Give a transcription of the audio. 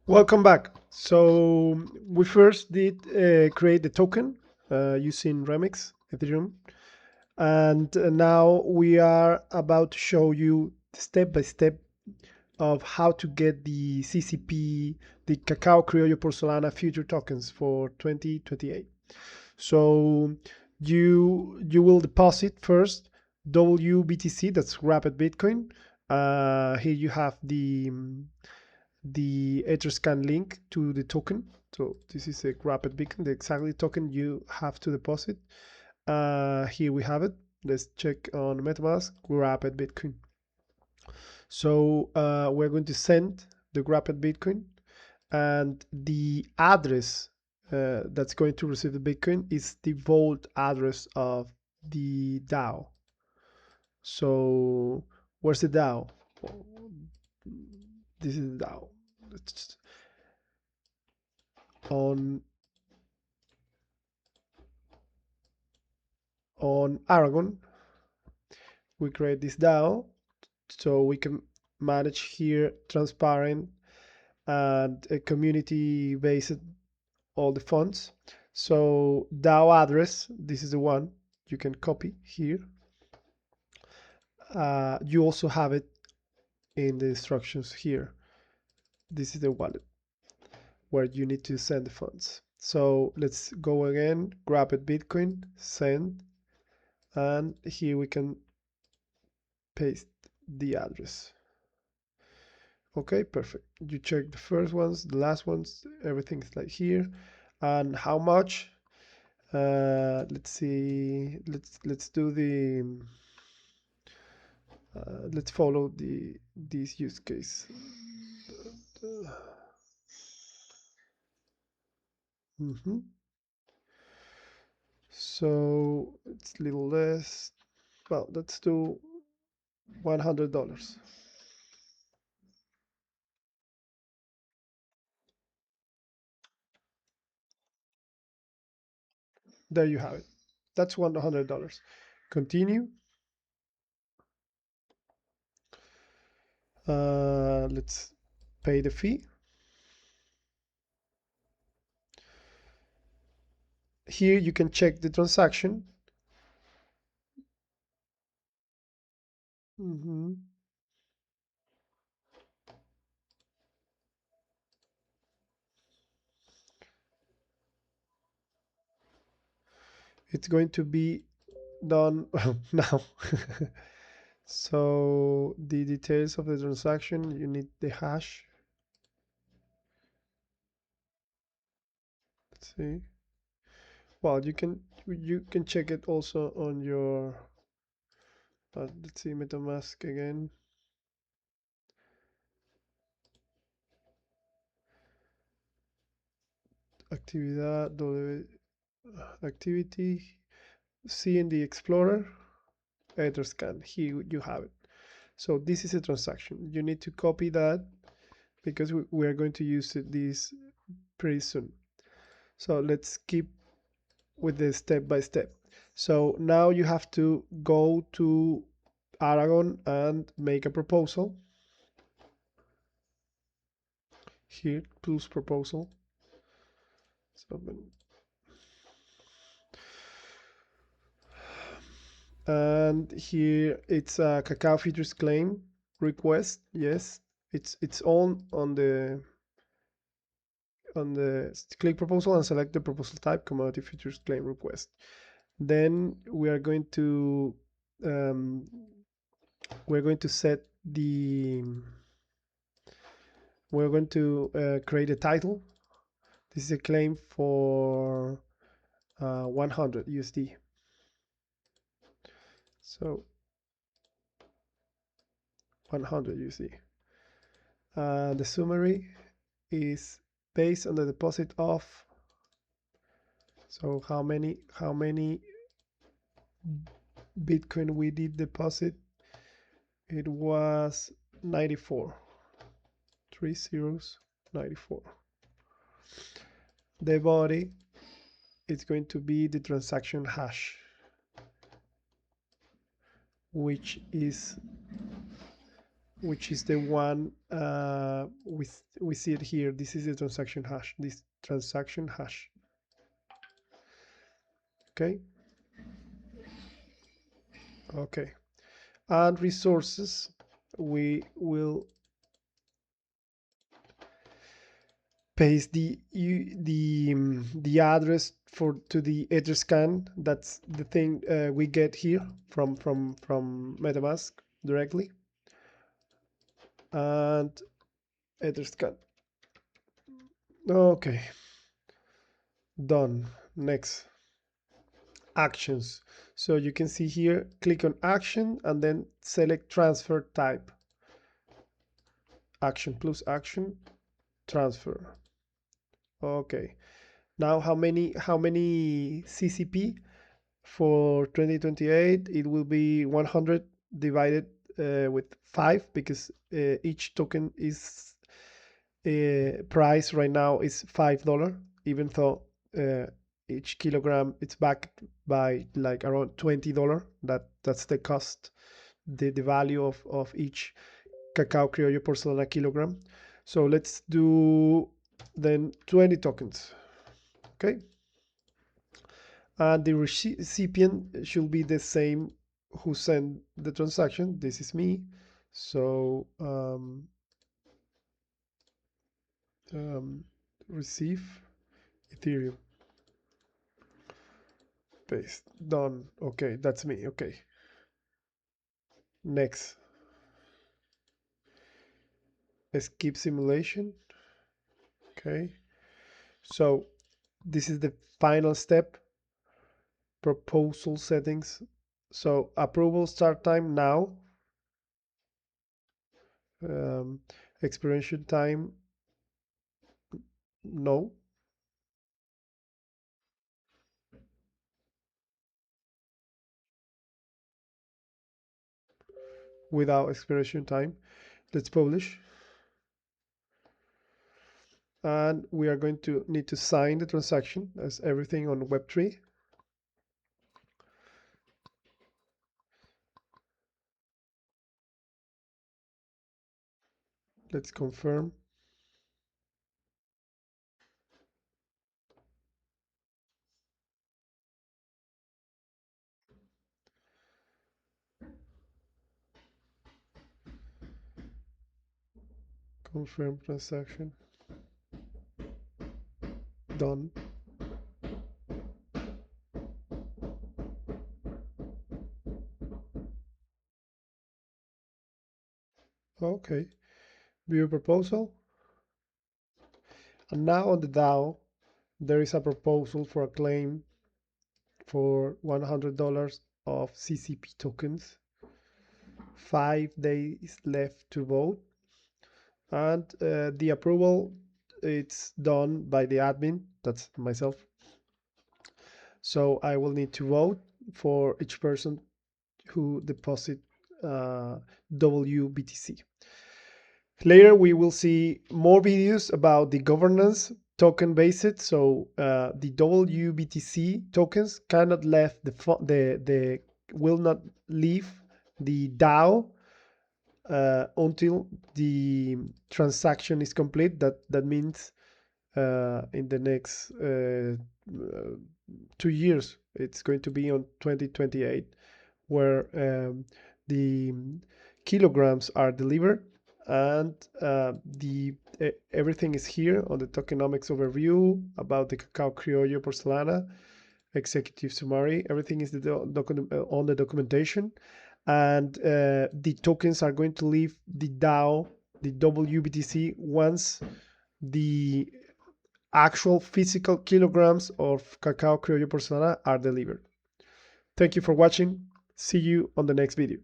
Welcome back. So we first did create the token using Remix Ethereum, and now we are about to show you step by step of how to get the CCP, the Cacao Criollo Porcelana future tokens for 2028. So you will deposit first wBTC, that's Rapid Bitcoin. Here you have the Etherscan link to the token. So this is a Rapid Bitcoin, the exactly token you have to deposit. Here we have it. Let's check on MetaMask, Rapid Bitcoin. So we're going to send the Rapid Bitcoin, and the address that's going to receive the Bitcoin is the vault address of the DAO. So where's the DAO? This is the DAO. It's on Aragon. We create this DAO so we can manage here transparent and a community based all the funds. So DAO address, this is the one you can copy here. You also have it in the instructions here. This is the wallet where you need to send the funds. So let's go again, grab it Bitcoin, send, and here we can paste the address. Okay, perfect. You check the first ones, the last ones, everything's like here. And how much? Let's see. Let's do the. Let's follow this use case. So it's a little less. Well, let's do $100. There you have it. That's $100. Continue. Let's pay the fee. Here you can check the transaction. It's going to be done now. So the details of the transaction, you need the hash. Let's see. Well, you can check it also on your let's see, MetaMask again. Actividad, activity, see in the Explorer, Etherscan. Here you have it. So this is a transaction. You need to copy that because we are going to use this pretty soon. So let's keep with the step by step. So now you have to go to Aragon and make a proposal. Here, plus proposal. So, and here it's a Cacao features claim request. Yes, it's on the click proposal and select the proposal type, commodity features claim request. Then we are going to set the we're going to create a title. This is a claim for 100 USD. So 100 USD. The summary is based on the deposit of. So how many Bitcoin we did deposit? It was 94. 3 zeros, 94. The body is going to be the transaction hash, which is which is the one we see it here. This is the transaction hash, this transaction hash. Okay. Okay. And resources, we will paste the address to the Etherscan. That's the thing we get here from MetaMask directly. And Etherscan. Okay. Done. Next. Actions. So you can see here, click on action and then select transfer type. Action plus action, transfer. Okay. Now how many CCP for 2028? It will be 100 divided with 5, because each token is price right now is $5, even though each kilogram it's backed by like around $20. That's the cost, the value of each Cacao Criollo Porcelana kilogram. So let's do then 20 tokens. Okay. And the recipient should be the same who sent the transaction. This is me. So receive Ethereum. Paste. Done. Okay, that's me. Okay. Next. Skip simulation. Okay. So this is the final step. Proposal settings. So approval start time now. Expiration time, no. Without expiration time. Let's publish. And we are going to need to sign the transaction as everything on Web3. Let's confirm. Confirm transaction. Done. Okay. View proposal. And now on the DAO, there is a proposal for a claim for $100 of CCP tokens. 5 days left to vote. And the approval, it's done by the admin. That's myself. So I will need to vote for each person who deposit wBTC. Later, we will see more videos about the governance token based. So the wBTC tokens cannot left the will not leave the DAO until the transaction is complete. That means in the next 2 years, it's going to be on 2028, where the kilograms are delivered, and everything is here on the tokenomics overview about the Cacao Criollo Porcelana executive summary. Everything is on the documentation, and the tokens are going to leave the DAO, the wBTC, once the actual physical kilograms of Cacao Criollo Porcelana are delivered. Thank you for watching. See you on the next video.